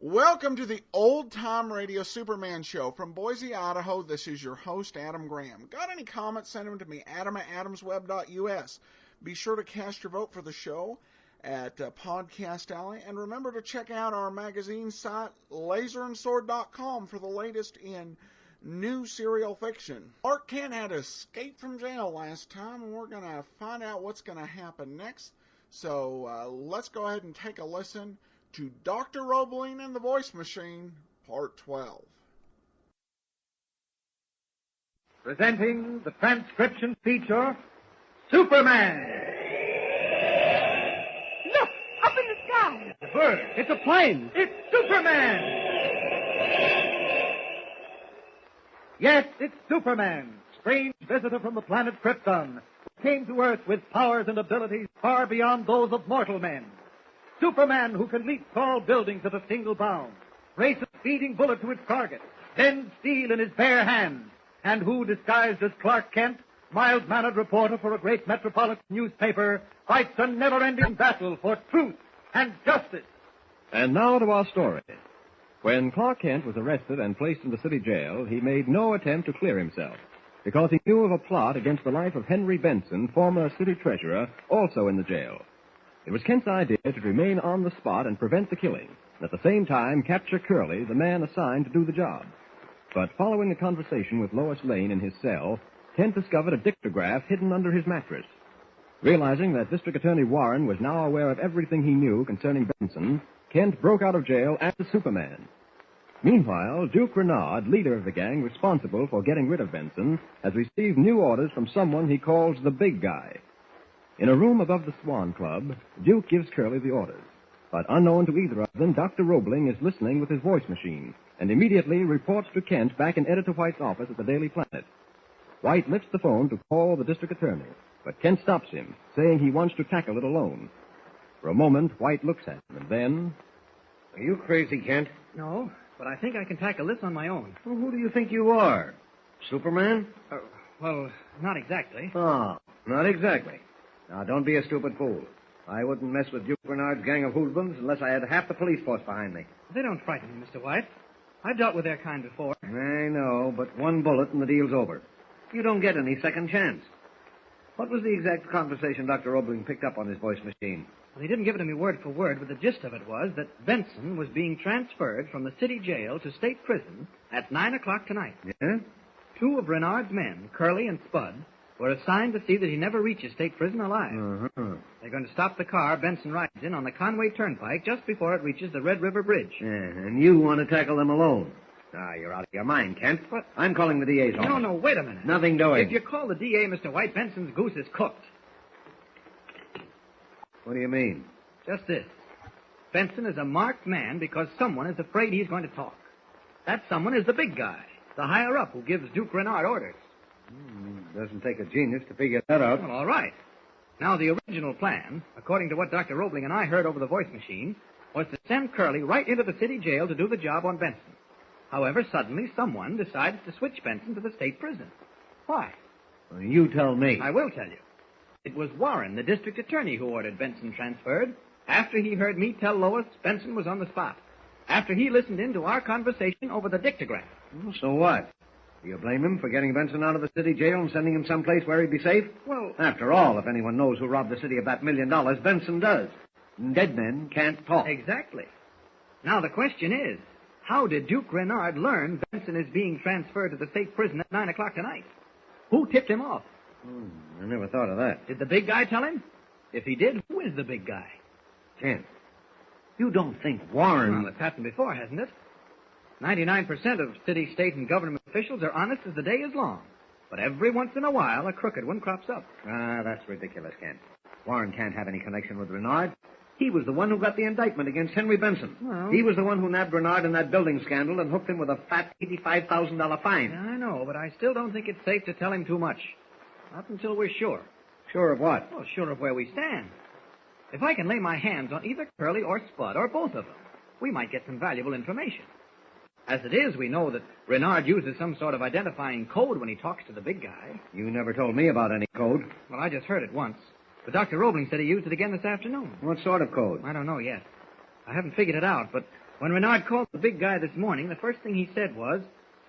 Welcome to the Old Time Radio Superman Show from Boise, Idaho. This is your host, Adam Graham. Got any comments? Send them to me, adam@adamsweb.us. Be sure to cast your vote for the show at Podcast Alley. And remember to check out our magazine site, laserandsword.com, for the latest in new serial fiction. Clark Kent had to escape from jail last time, and we're going to find out what's going to happen next. So let's go ahead and take a listen to Dr. Roebling and the Voice Machine, Part 12. Presenting the transcription feature, Superman! Look! Up in the sky! It's a bird. It's a plane. It's Superman! Yes, it's Superman, strange visitor from the planet Krypton, who came to Earth with powers and abilities far beyond those of mortal men. Superman who can leap tall buildings at a single bound, race a speeding bullet to its target, bend steel in his bare hands, and who, disguised as Clark Kent, mild-mannered reporter for a great metropolitan newspaper, fights a never-ending battle for truth and justice. And now to our story. When Clark Kent was arrested and placed in the city jail, he made no attempt to clear himself, because he knew of a plot against the life of Henry Benson, former city treasurer, also in the jail. It was Kent's idea to remain on the spot and prevent the killing, and at the same time capture Curly, the man assigned to do the job. But following a conversation with Lois Lane in his cell, Kent discovered a dictograph hidden under his mattress. Realizing that District Attorney Warren was now aware of everything he knew concerning Benson, Kent broke out of jail as Superman. Meanwhile, Duke Renard, leader of the gang responsible for getting rid of Benson, has received new orders from someone he calls the Big Guy. In a room above the Swan Club, Duke gives Curly the orders. But unknown to either of them, Dr. Roebling is listening with his voice machine and immediately reports to Kent back in Editor White's office at the Daily Planet. White lifts the phone to call the district attorney, but Kent stops him, saying he wants to tackle it alone. For a moment, White looks at him, and then... Are you crazy, Kent? No, but I think I can tackle this on my own. Well, who do you think you are? Superman? Well, not exactly. Oh, not exactly. Now, don't be a stupid fool. I wouldn't mess with Duke Bernard's gang of hoodlums unless I had half the police force behind me. They don't frighten me, Mr. White. I've dealt with their kind before. I know, but one bullet and the deal's over. You don't get any second chance. What was the exact conversation Dr. Roebling picked up on his voice machine? Well, he didn't give it to me word for word, but the gist of it was that Benson was being transferred from the city jail to state prison at 9 o'clock tonight. Yeah? Two of Renard's men, Curly and Spud, were assigned to see that he never reaches state prison alive. Uh-huh. They're going to stop the car Benson rides in on the Conway Turnpike just before it reaches the Red River Bridge. Yeah, and you want to tackle them alone. Ah, you're out of your mind, Kent. What? I'm calling the DA's office. No, wait a minute. Nothing doing. If you call the DA, Mr. White, Benson's goose is cooked. What do you mean? Just this. Benson is a marked man because someone is afraid he's going to talk. That someone is the big guy, the higher-up who gives Duke Renard orders. Doesn't take a genius to figure that out. Well, all right. Now, the original plan, according to what Dr. Roebling and I heard over the voice machine, was to send Curly right into the city jail to do the job on Benson. However, suddenly someone decided to switch Benson to the state prison. Why? Well, you tell me. I will tell you. It was Warren, the district attorney, who ordered Benson transferred after he heard me tell Lois Benson was on the spot, after he listened in to our conversation over the dictograph. Well, so what? Do you blame him for getting Benson out of the city jail and sending him someplace where he'd be safe? Well, after all, if anyone knows who robbed the city of that $1 million, Benson does. Dead men can't talk. Exactly. Now, the question is, how did Duke Renard learn Benson is being transferred to the state prison at 9 o'clock tonight? Who tipped him off? I never thought of that. Did the big guy tell him? If he did, who is the big guy? Kent, you don't think Warren... Well, it's happened before, hasn't it? 99% of city, state, and government officials are honest as the day is long. But every once in a while, a crooked one crops up. Ah, that's ridiculous, Kent. Warren can't have any connection with Renard. He was the one who got the indictment against Henry Benson. Well, he was the one who nabbed Renard in that building scandal and hooked him with a fat $85,000 fine. I know, but I still don't think it's safe to tell him too much. Not until we're sure. Sure of what? Well, sure of where we stand. If I can lay my hands on either Curly or Spud, or both of them, we might get some valuable information. As it is, we know that Renard uses some sort of identifying code when he talks to the big guy. You never told me about any code. Well, I just heard it once. But Dr. Roebling said he used it again this afternoon. What sort of code? I don't know yet. I haven't figured it out, but When Renard called the big guy this morning, the first thing he said was,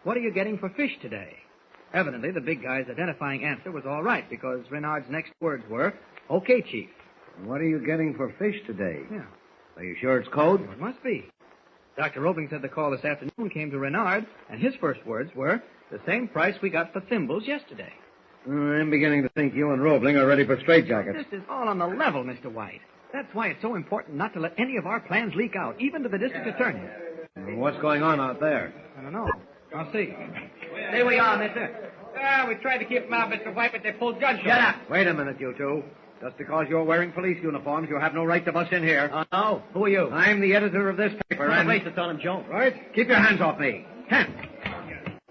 "What are you getting for fish today?" Evidently, the big guy's identifying answer was all right, because Renard's next words were, "Okay, Chief." What are you getting for fish today? Yeah, Are you sure it's code? it must be. Dr. Roebling said the call this afternoon came to Renard, and his first words were, "The same price we got for thimbles yesterday." I'm beginning to think you and Roebling are ready for straitjackets. This is all on the level, Mr. White. That's why it's so important not to let any of our plans leak out, even to the district attorney. What's going on out there? I don't know. I'll see. There we are, mister. We tried to keep them out, Mr. White, but they pulled guns. Shut up. Wait a minute, you two. Just because you're wearing police uniforms, you have no right to bust in here. Oh, no? Who are you? I'm the editor of this paper, and... Place it's on him, Joe. Right? Keep your hands off me. Kent.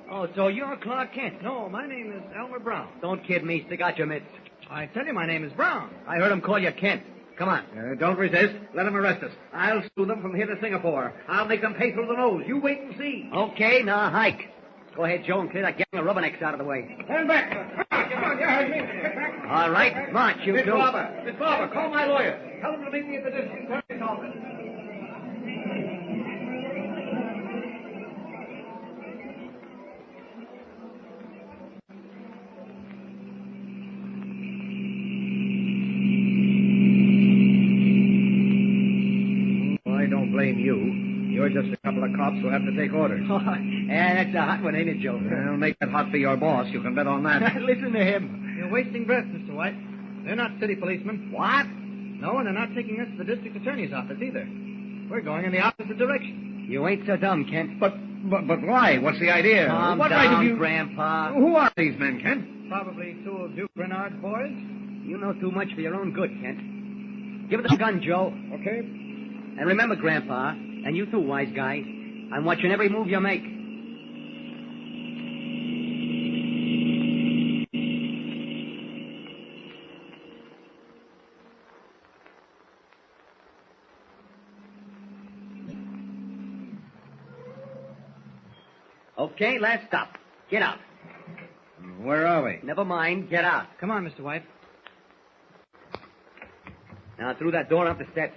Oh, so you're Clark Kent. No, my name is Elmer Brown. Don't kid me. Stick out your mitts. I tell you, my name is Brown. I heard him call you Kent. Come on. Don't resist. Let them arrest us. I'll sue them from here to Singapore. I'll make them pay through the nose. You wait and see. Okay, now hike. Go ahead, Joe, and clear that gang of rubbernecks out of the way. Stand back. All right, march, you Miss two. Barber, call my lawyer. Tell him to meet me at the district attorney's office. I don't blame you. You're just a couple of cops who have to take orders. Yeah, that's a hot one, ain't it, Joe? I'll make it hot for your boss. You can bet on that. Listen to him. You're wasting breath, Mr. White. They're not city policemen. What? No, and they're not taking us to the district attorney's office either. We're going in the opposite direction. You ain't so dumb, Kent. But why? What's the idea? Calm What down, right have you... Grandpa. Who are these men, Kent? Probably two of Duke Renard's boys. You know too much for your own good, Kent. Give it the gun, Joe. Okay. And remember, Grandpa, and you too, wise guy, I'm watching every move you make. Okay, last stop. Get out. Where are we? Never mind, get out. Come on, Mr. White. Now, through that door up the steps.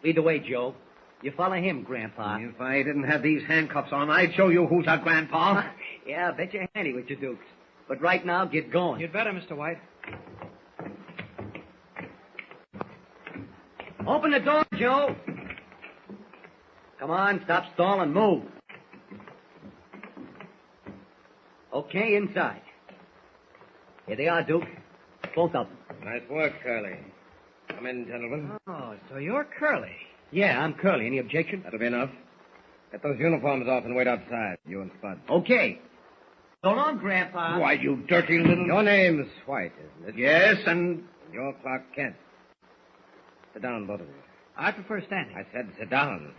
Lead the way, Joe. You follow him, Grandpa. If I didn't have these handcuffs on, I'd show you who's our grandpa. Yeah, I bet you're handy with your dukes. But right now, get going. You'd better, Mr. White. Open the door, Joe. Come on, stop stalling, move. Okay, inside. Here they are, Duke. Both of them. Nice work, Curly. Come in, gentlemen. Oh, so you're Curly. Yeah, I'm Curly. Any objection? That'll be enough. Get those uniforms off and wait outside, you and Spud. Okay. So long, Grandpa. Why, you dirty little... Your name's White, isn't it? Yes, and... You're Clark Kent. Sit down, both of you. I prefer standing. I said sit down.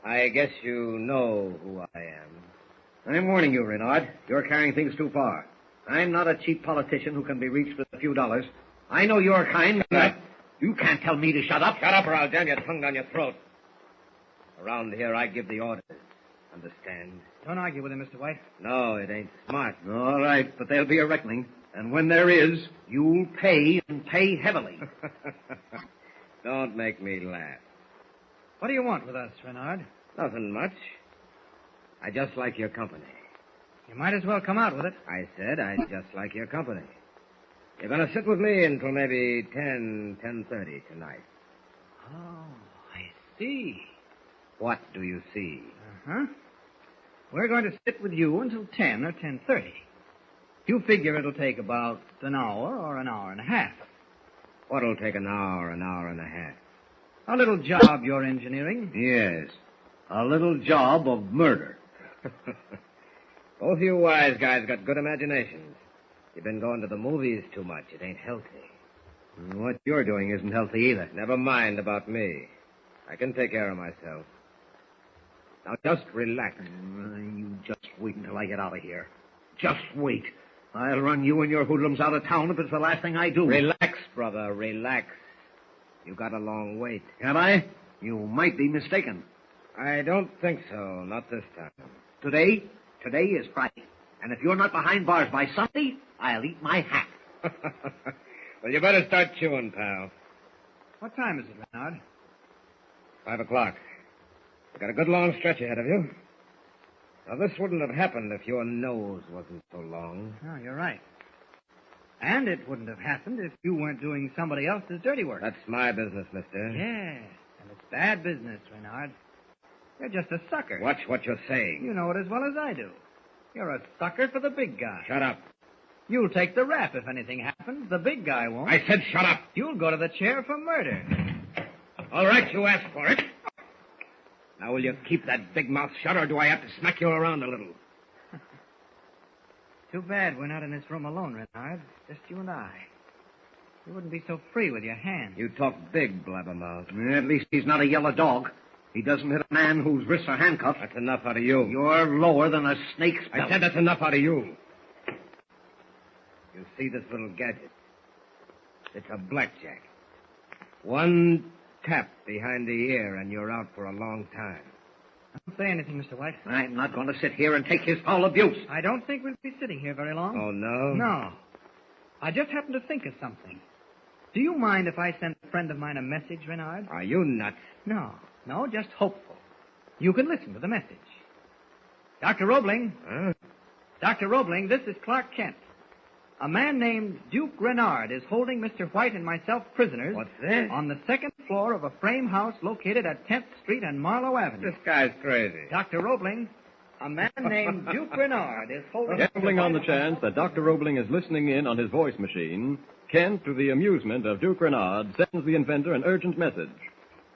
I guess you know who I am. I'm warning you, Renard. You're carrying things too far. I'm not a cheap politician who can be reached with a few dollars. I know your kind. You can't tell me to shut up. Shut up or I'll jam your tongue down your throat. Around here, I give the orders. Understand? Don't argue with him, Mr. White. No, it ain't smart. All right, but there'll be a reckoning. And when there is, you'll pay, and pay heavily. Don't make me laugh. What do you want with us, Renard? Nothing much. I just like your company. You might as well come out with it. I said I just like your company. You're going to sit with me until maybe 10:30 tonight. Oh, I see. What do you see? Uh-huh. We're going to sit with you until 10 or 10:30. You figure it'll take about an hour or an hour and a half. What'll take an hour and a half? A little job you're engineering. Yes, a little job of murder. Both you wise guys got good imaginations. You've been going to the movies too much. It ain't healthy. What you're doing isn't healthy either. Never mind about me. I can take care of myself. Now, just relax. You just wait until I get out of here. Just wait. I'll run you and your hoodlums out of town if it's the last thing I do. Relax, brother, relax. You got a long wait. Have I? You might be mistaken. I don't think so. Not this time. Today is Friday. And if you're not behind bars by Sunday, I'll eat my hat. Well, you better start chewing, pal. What time is it, Renard? 5 o'clock. You've got a good long stretch ahead of you. Now, this wouldn't have happened if your nose wasn't so long. Oh, you're right. And it wouldn't have happened if you weren't doing somebody else's dirty work. That's my business, mister. Yes, and it's bad business, Renard. You're just a sucker. Watch what you're saying. You know it as well as I do. You're a sucker for the big guy. Shut up. You'll take the rap if anything happens. The big guy won't. I said shut up. You'll go to the chair for murder. All right, you asked for it. Now, will you keep that big mouth shut, or do I have to smack you around a little? Too bad we're not in this room alone, Renard. Just you and I. You wouldn't be so free with your hands. You talk big, blabbermouth. At least he's not a yellow dog. He doesn't hit a man whose wrists are handcuffed. That's enough out of you. You're lower than a snake's belly. I said that's enough out of you. You see this little gadget? It's a blackjack. One tap behind the ear, and you're out for a long time. Don't say anything, Mr. White. I'm not going to sit here and take his foul abuse. I don't think we'll be sitting here very long. Oh, no? No. I just happened to think of something. Do you mind if I send a friend of mine a message, Renard? Are you nuts? No, just hopeful. You can listen to the message. Dr. Roebling. Huh? Dr. Roebling, this is Clark Kent. A man named Duke Renard is holding Mr. White and myself prisoners. What's this? On the second floor of a frame house located at 10th Street and Marlowe Avenue. This guy's crazy. Dr. Roebling, a man named Duke Renard is holding... Gambling on the chance that Dr. Roebling is listening in on his voice machine, Kent, to the amusement of Duke Renard, sends the inventor an urgent message.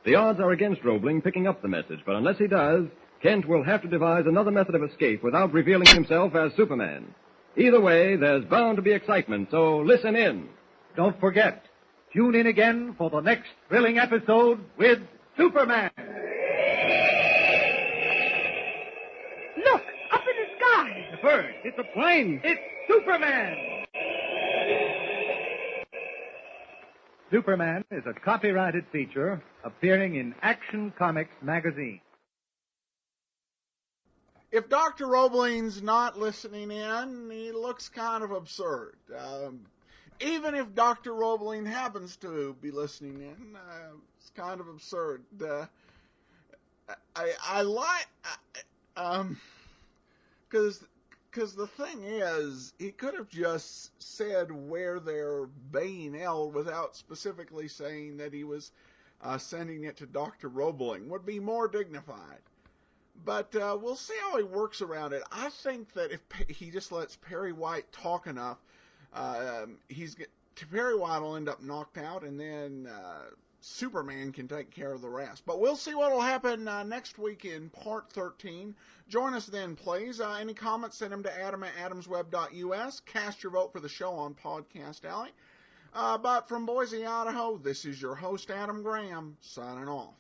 The odds are against Roebling picking up the message, but unless he does, Kent will have to devise another method of escape without revealing himself as Superman. Either way, there's bound to be excitement, so listen in. Don't forget, tune in again for the next thrilling episode with Superman. Look, up in the sky. The bird. It's a plane. It's Superman. Superman is a copyrighted feature appearing in Action Comics magazine. If Dr. Roebling's not listening in, he looks kind of absurd. Even if Dr. Roebling happens to be listening in, it's kind of absurd. I like, because the thing is, he could have just said where they're being held without specifically saying that he was sending it to Dr. Roebling. Would be more dignified. But we'll see how he works around it. I think that if he just lets Perry White talk enough, Perry White will end up knocked out, and then Superman can take care of the rest. But we'll see what will happen next week in Part 13. Join us then, please. Any comments, send them to Adam at adamsweb.us. Cast your vote for the show on Podcast Alley. But from Boise, Idaho, this is your host, Adam Graham, signing off.